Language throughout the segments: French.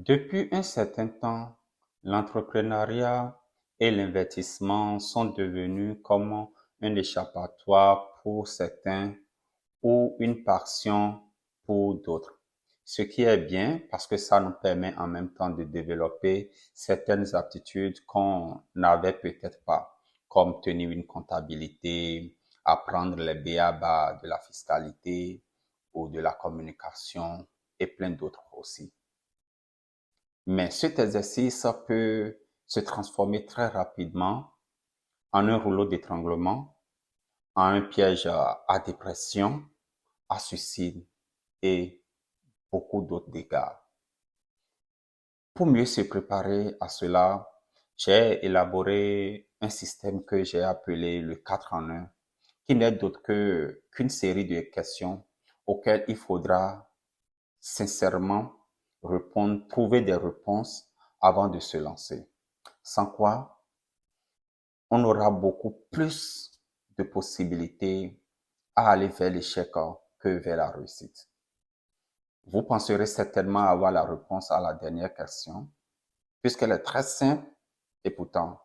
Depuis un certain temps, l'entrepreneuriat et l'investissement sont devenus comme un échappatoire pour certains ou une passion pour d'autres. Ce qui est bien parce que ça nous permet en même temps de développer certaines aptitudes qu'on n'avait peut-être pas, comme tenir une comptabilité, apprendre les b.a.-ba de la fiscalité ou de la communication et plein d'autres aussi. Mais cet exercice peut se transformer très rapidement en un rouleau d'étranglement, en un piège à dépression, à suicide et beaucoup d'autres dégâts. Pour mieux se préparer à cela, j'ai élaboré un système que j'ai appelé le 4 en 1, qui n'est d'autre qu'une série de questions auxquelles il faudra sincèrement répondre, trouver des réponses avant de se lancer. Sans quoi, on aura beaucoup plus de possibilités à aller vers l'échec que vers la réussite. Vous penserez certainement avoir la réponse à la dernière question, puisqu'elle est très simple et pourtant,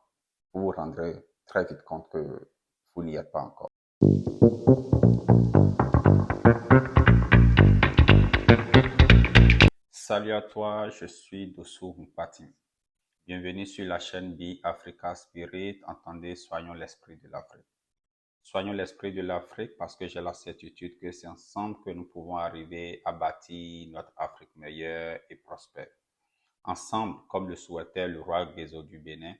vous vous rendrez très vite compte que vous n'y êtes pas encore. Salut à toi, je suis Dossou Mpati. Bienvenue sur la chaîne Be Africa Spirit, entendez, soignons l'esprit de l'Afrique. Soignons l'esprit de l'Afrique parce que j'ai la certitude que c'est ensemble que nous pouvons arriver à bâtir notre Afrique meilleure et prospère. Ensemble, comme le souhaitait le roi Guézo du Bénin,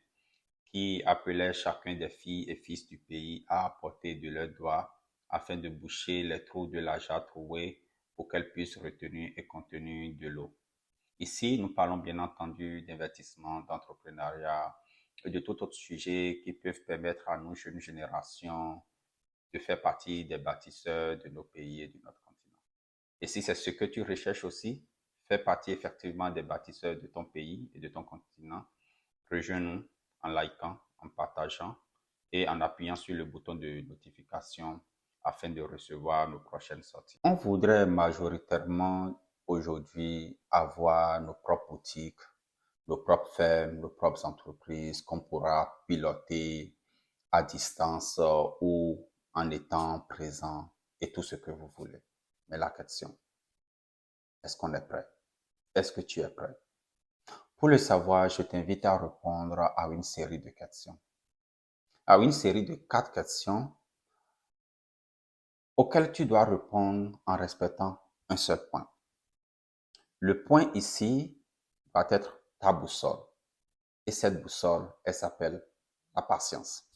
qui appelait chacun des filles et fils du pays à apporter de leurs doigts afin de boucher les trous de la jarre trouée pour qu'elles puissent retenir et contenir de l'eau. Ici, nous parlons bien entendu d'investissement, d'entrepreneuriat et de tout autre sujet qui peuvent permettre à nos jeunes générations de faire partie des bâtisseurs de nos pays et de notre continent. Et si c'est ce que tu recherches aussi, faire partie effectivement des bâtisseurs de ton pays et de ton continent, rejoins-nous en likant, en partageant et en appuyant sur le bouton de notification afin de recevoir nos prochaines sorties. On voudrait majoritairement aujourd'hui avoir nos propres boutiques, nos propres fermes, nos propres entreprises qu'on pourra piloter à distance ou en étant présent et tout ce que vous voulez. Mais la question, est-ce qu'on est prêt? Est-ce que tu es prêt? Pour le savoir, je t'invite à répondre à une série de questions. À une série de 4 questions auxquelles tu dois répondre en respectant un seul point. Le point ici va être ta boussole. Et cette boussole, elle s'appelle la patience.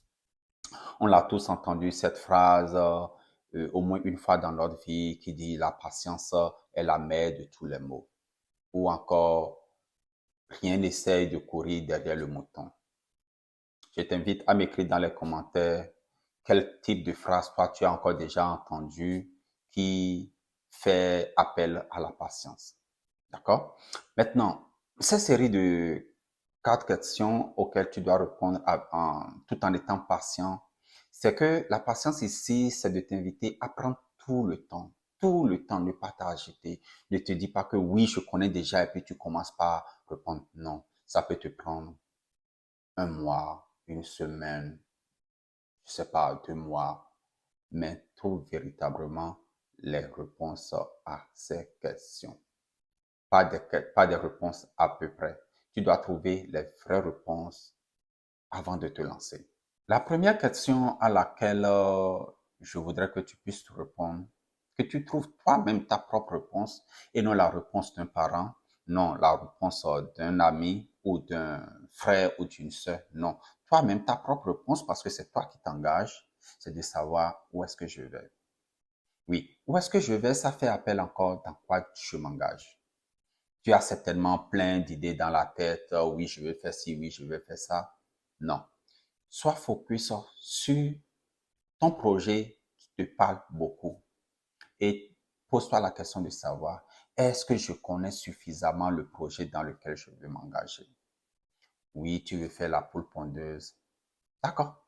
On l'a tous entendu, cette phrase, au moins une fois dans notre vie, qui dit la patience est la mère de tous les maux. Ou encore, rien n'essaye de courir derrière le mouton. Je t'invite à m'écrire dans les commentaires quel type de phrase toi tu as encore déjà entendu qui fait appel à la patience. D'accord? Maintenant, cette série de 4 questions auxquelles tu dois répondre tout en étant patient, c'est que la patience ici, c'est de t'inviter à prendre tout le temps, ne pas t'agiter. Ne te dis pas que oui, je connais déjà et puis tu commences par répondre. Non, ça peut te prendre un mois, une semaine, je sais pas, 2 mois, mais trouve véritablement les réponses à ces questions. Pas des réponses à peu près. Tu dois trouver les vraies réponses avant de te lancer. La première question à laquelle je voudrais que tu puisses te répondre, que tu trouves toi-même ta propre réponse et non la réponse d'un parent, non la réponse d'un ami ou d'un frère ou d'une sœur, non. Toi-même ta propre réponse parce que c'est toi qui t'engages, c'est de savoir où est-ce que je vais. Oui, où est-ce que je vais, ça fait appel encore dans quoi je m'engage. Tu as certainement plein d'idées dans la tête. Oui, je veux faire ci, oui, je veux faire ça. Non. Sois focus sur ton projet qui te parle beaucoup et pose-toi la question de savoir, est-ce que je connais suffisamment le projet dans lequel je veux m'engager? Oui, tu veux faire la poule pondeuse. D'accord.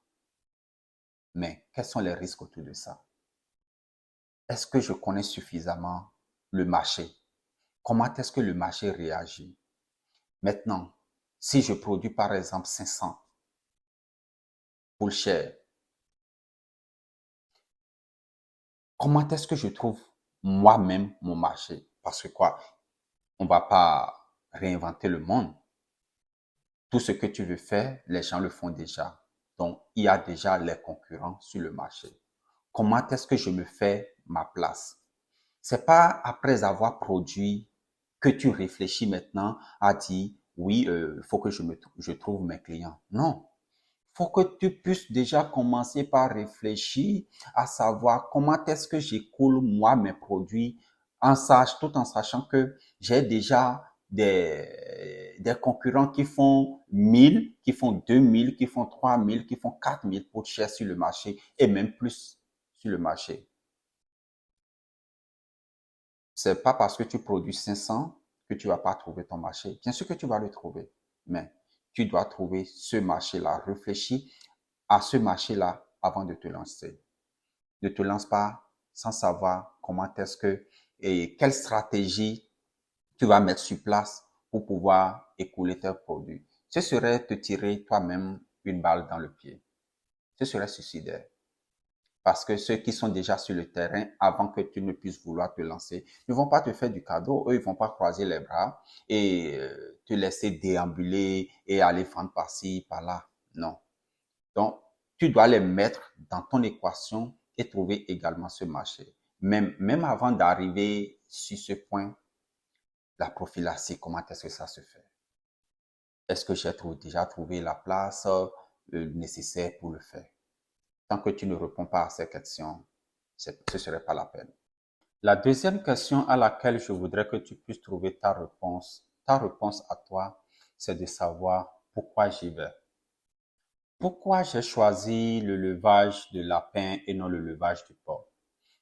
Mais quels sont les risques autour de ça? Est-ce que je connais suffisamment le marché? Comment est-ce que le marché réagit? Maintenant, si je produis par exemple 500 poules chères, comment est-ce que je trouve moi-même mon marché? Parce que quoi, on va pas réinventer le monde. Tout ce que tu veux faire, les gens le font déjà. Donc, il y a déjà les concurrents sur le marché. Comment est-ce que je me fais ma place? C'est pas après avoir produit que tu réfléchis maintenant à dire oui, il faut que je trouve mes clients. Non, faut que tu puisses déjà commencer par réfléchir à savoir comment est-ce que j'écoule moi mes produits tout en sachant que j'ai déjà des concurrents qui font 1000, qui font 2000, qui font 3000, qui font 4000 pour cher sur le marché et même plus sur le marché. C'est pas parce que tu produis 500 que tu vas pas trouver ton marché. Bien sûr que tu vas le trouver, mais tu dois trouver ce marché-là. Réfléchis à ce marché-là avant de te lancer. Ne te lance pas sans savoir comment est-ce que et quelle stratégie tu vas mettre sur place pour pouvoir écouler tes produits. Ce serait te tirer toi-même une balle dans le pied. Ce serait suicidaire. Parce que ceux qui sont déjà sur le terrain, avant que tu ne puisses vouloir te lancer, ne vont pas te faire du cadeau. Eux, ils vont pas croiser les bras et te laisser déambuler et aller vendre par-ci, par-là. Non. Donc, tu dois les mettre dans ton équation et trouver également ce marché. Même avant d'arriver sur ce point, la prophylaxie, comment est-ce que ça se fait? Est-ce que j'ai déjà trouvé la place nécessaire pour le faire? Tant que tu ne réponds pas à ces questions, ce ne serait pas la peine. La deuxième question à laquelle je voudrais que tu puisses trouver ta réponse à toi, c'est de savoir pourquoi j'y vais. Pourquoi j'ai choisi le levage de lapin et non le levage du porc?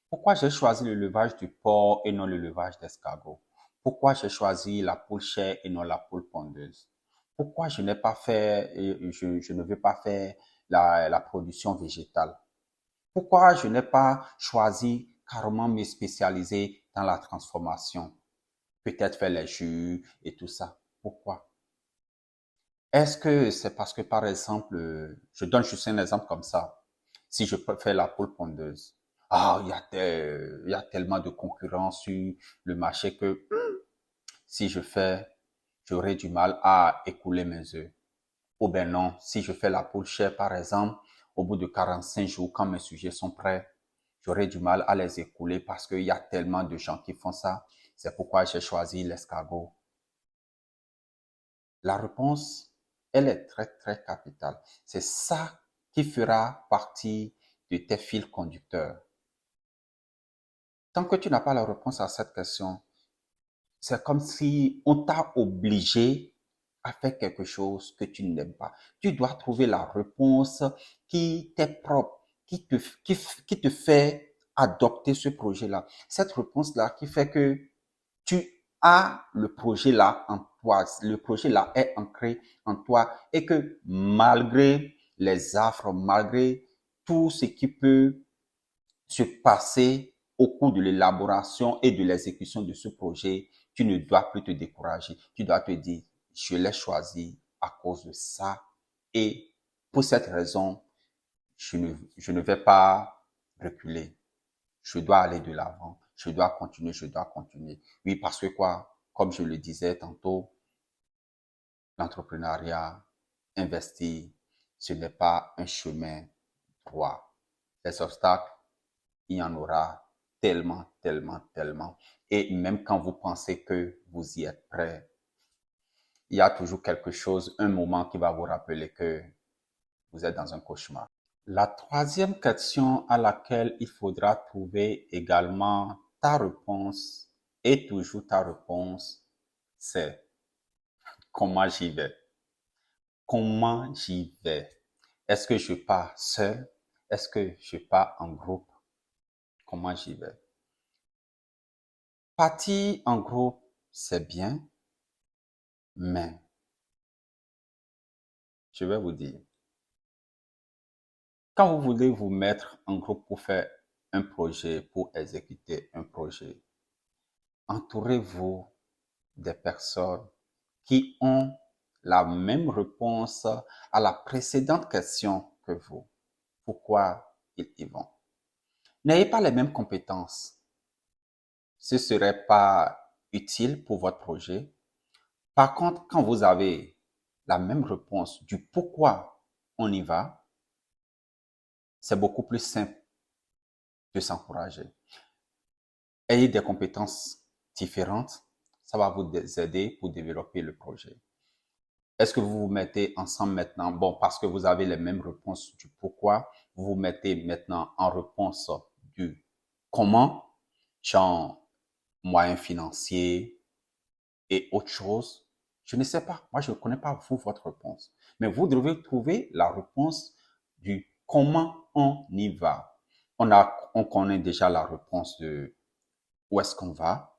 Pourquoi j'ai choisi le levage du porc et non le levage d'escargot? Pourquoi j'ai choisi la poule chair et non la poule pondeuse? Pourquoi je n'ai pas fait, je ne veux pas faire la production végétale? Pourquoi je n'ai pas choisi carrément me spécialiser dans la transformation? Peut-être faire les jus et tout ça. Pourquoi? Est-ce que c'est parce que, par exemple, je donne juste un exemple comme ça. Si je peux faire la poule pondeuse, il y a tellement de concurrence sur le marché que si je fais, j'aurai du mal à écouler mes œufs. Ou ben non, si je fais la poule chair, par exemple, au bout de 45 jours, quand mes sujets sont prêts, j'aurai du mal à les écouler parce qu'il y a tellement de gens qui font ça. C'est pourquoi j'ai choisi l'escargot. La réponse, elle est très, très capitale. C'est ça qui fera partie de tes fils conducteurs. Tant que tu n'as pas la réponse à cette question, c'est comme si on t'a obligé à faire quelque chose que tu n'aimes pas. Tu dois trouver la réponse qui t'est propre, qui te fait adopter ce projet-là. Cette réponse-là qui fait que tu as le projet là en toi, le projet là est ancré en toi et que malgré les affres, malgré tout ce qui peut se passer au cours de l'élaboration et de l'exécution de ce projet, tu ne dois plus te décourager. Tu dois te dire, je l'ai choisi à cause de ça et pour cette raison, je ne vais pas reculer. Je dois aller de l'avant. Je dois continuer, je dois continuer. Oui, parce que quoi, comme je le disais tantôt, l'entrepreneuriat, investir, ce n'est pas un chemin droit. Les obstacles, il y en aura tellement, tellement, tellement. Et même quand vous pensez que vous y êtes prêt, il y a toujours quelque chose, un moment qui va vous rappeler que vous êtes dans un cauchemar. La troisième question à laquelle il faudra trouver également ta réponse et toujours ta réponse, c'est comment j'y vais? Comment j'y vais? Est-ce que je pars seul? Est-ce que je pars en groupe? Comment j'y vais? Partir en groupe, c'est bien, mais je vais vous dire, quand vous voulez vous mettre en groupe pour faire un projet, pour exécuter un projet, entourez-vous des personnes qui ont la même réponse à la précédente question que vous. Pourquoi ils y vont? N'ayez pas les mêmes compétences. Ce ne serait pas utile pour votre projet. Par contre, quand vous avez la même réponse du pourquoi on y va, c'est beaucoup plus simple de s'encourager. Ayez des compétences différentes, ça va vous aider pour développer le projet. Est-ce que vous vous mettez ensemble maintenant? Bon, parce que vous avez les mêmes réponses du pourquoi, vous vous mettez maintenant en réponse du comment, genre moyens financiers et autre chose. Je ne sais pas. Moi, je ne connais pas vous, votre réponse. Mais vous devez trouver la réponse du comment on y va. On connaît déjà la réponse de où est-ce qu'on va.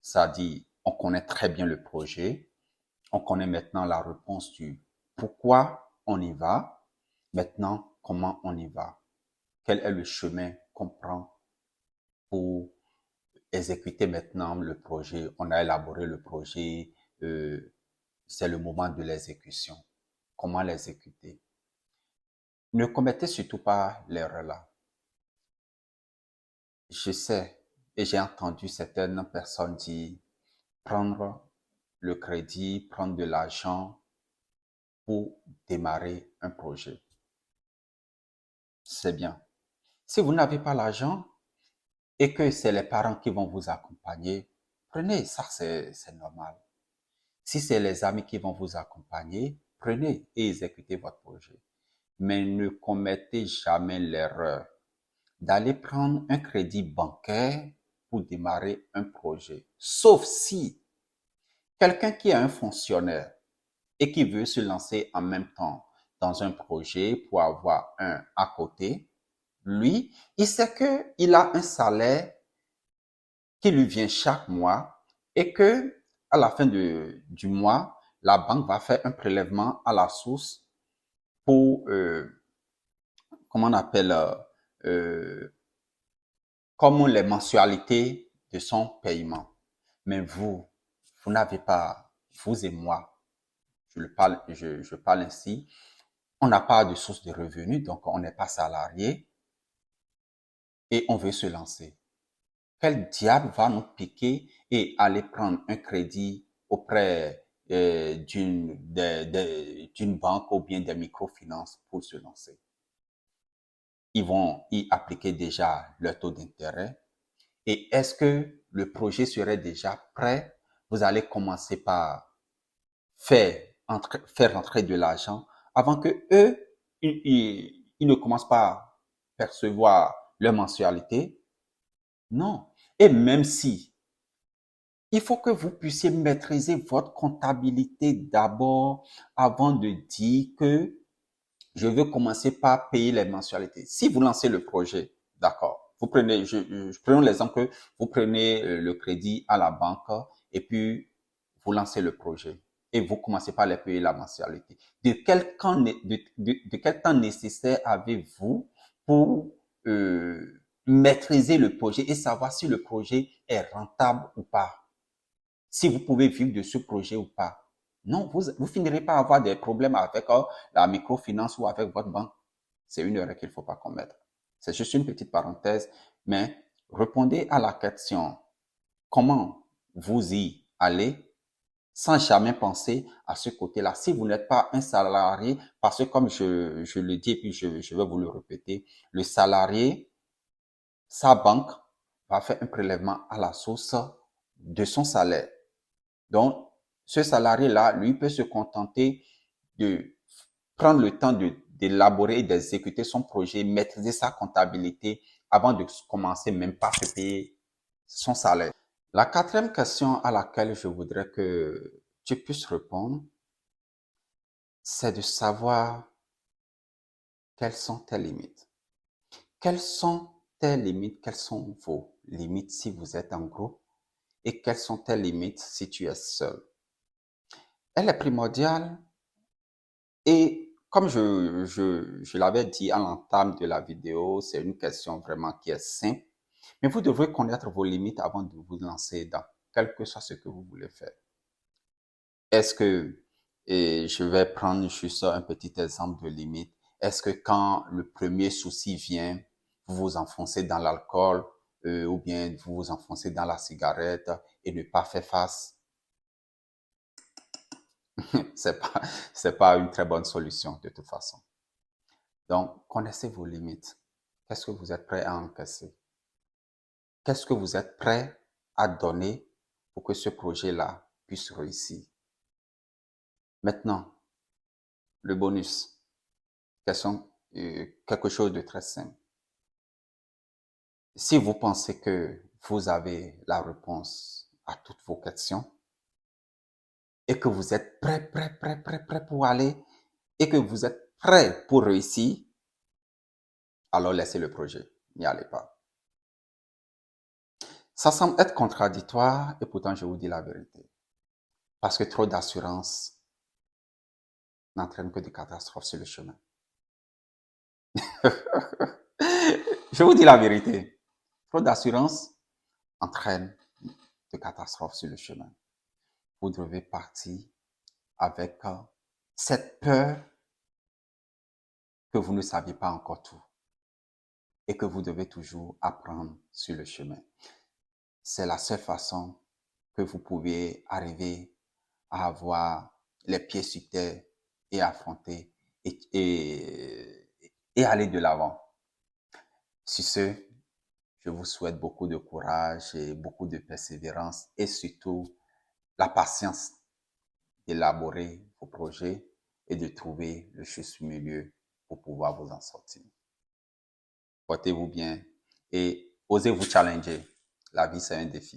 Ça dit, on connaît très bien le projet. On connaît maintenant la réponse du pourquoi on y va. Maintenant, comment on y va? Quel est le chemin qu'on prend pour exécuter maintenant le projet? On a élaboré le projet, c'est le moment de l'exécution. Comment l'exécuter? Ne commettez surtout pas l'erreur là. Je sais et j'ai entendu certaines personnes dire prendre le crédit, prendre de l'argent pour démarrer un projet. C'est bien. Si vous n'avez pas l'argent et que c'est les parents qui vont vous accompagner, prenez, ça c'est normal. Si c'est les amis qui vont vous accompagner, prenez et exécutez votre projet. Mais ne commettez jamais l'erreur d'aller prendre un crédit bancaire pour démarrer un projet. Sauf si quelqu'un qui est un fonctionnaire et qui veut se lancer en même temps dans un projet pour avoir un à côté, lui, il sait qu'il a un salaire qui lui vient chaque mois et que à la fin du mois, la banque va faire un prélèvement à la source pour, comment on appelle, comme les mensualités de son paiement. Mais vous n'avez pas, vous et moi, je parle ainsi, on n'a pas de source de revenus, donc on n'est pas salarié et on veut se lancer. Quel diable va nous piquer et aller prendre un crédit auprès d'une banque ou bien des microfinances pour se lancer? Ils vont y appliquer déjà leur taux d'intérêt. Et est-ce que le projet serait déjà prêt? Vous allez commencer par faire rentrer de l'argent avant que eux, ils ne commencent pas à percevoir leur mensualité. Non. Et même si, il faut que vous puissiez maîtriser votre comptabilité d'abord avant de dire que je veux commencer par payer les mensualités. Si vous lancez le projet, d'accord, vous prenez, prenons l'exemple que vous prenez le crédit à la banque et puis vous lancez le projet et vous commencez par les payer la mensualité. De quel temps nécessaire avez-vous pour maîtriser le projet et savoir si le projet est rentable ou pas? Si vous pouvez vivre de ce projet ou pas? Non, vous finirez par avoir des problèmes avec la microfinance ou avec votre banque. C'est une erreur qu'il ne faut pas commettre. C'est juste une petite parenthèse, mais répondez à la question comment vous y allez sans jamais penser à ce côté-là. Si vous n'êtes pas un salarié, parce que comme je le dis et puis je vais vous le répéter, le salarié, sa banque va faire un prélèvement à la source de son salaire. Donc, ce salarié-là, lui, peut se contenter de prendre le temps d'élaborer et d'exécuter son projet, maîtriser sa comptabilité avant de commencer même par se payer son salaire. La quatrième question à laquelle je voudrais que tu puisses répondre, c'est de savoir quelles sont tes limites. Quelles sont tes limites? Quelles sont vos limites si vous êtes en groupe? Et quelles sont tes limites si tu es seul? Elle est primordiale. Et comme je l'avais dit à l'entame de la vidéo, c'est une question vraiment qui est simple. Mais vous devrez connaître vos limites avant de vous lancer dans quelque soit ce que vous voulez faire. Est-ce que, et je vais prendre juste un petit exemple de limite, est-ce que quand le premier souci vient, vous vous enfoncez dans l'alcool ou bien vous vous enfoncez dans la cigarette et ne pas faire face? C'est pas, c'est pas une très bonne solution de toute façon. Donc, connaissez vos limites. Qu'est-ce que vous êtes prêt à encaisser? Qu'est-ce que vous êtes prêt à donner pour que ce projet-là puisse réussir? Maintenant, le bonus. Quelque chose de très simple. Si vous pensez que vous avez la réponse à toutes vos questions et que vous êtes prêt pour aller et que vous êtes prêt pour réussir, alors laissez le projet. N'y allez pas. Ça semble être contradictoire et pourtant je vous dis la vérité. Parce que trop d'assurance n'entraîne que des catastrophes sur le chemin. Je vous dis la vérité. Trop d'assurance entraîne des catastrophes sur le chemin. Vous devez partir avec cette peur que vous ne saviez pas encore tout et que vous devez toujours apprendre sur le chemin. C'est la seule façon que vous pouvez arriver à avoir les pieds sur terre et affronter et aller de l'avant. Sur ce, je vous souhaite beaucoup de courage et beaucoup de persévérance et surtout la patience d'élaborer vos projets et de trouver le juste milieu pour pouvoir vous en sortir. Portez-vous bien et osez vous challenger. La vie, c'est un défi.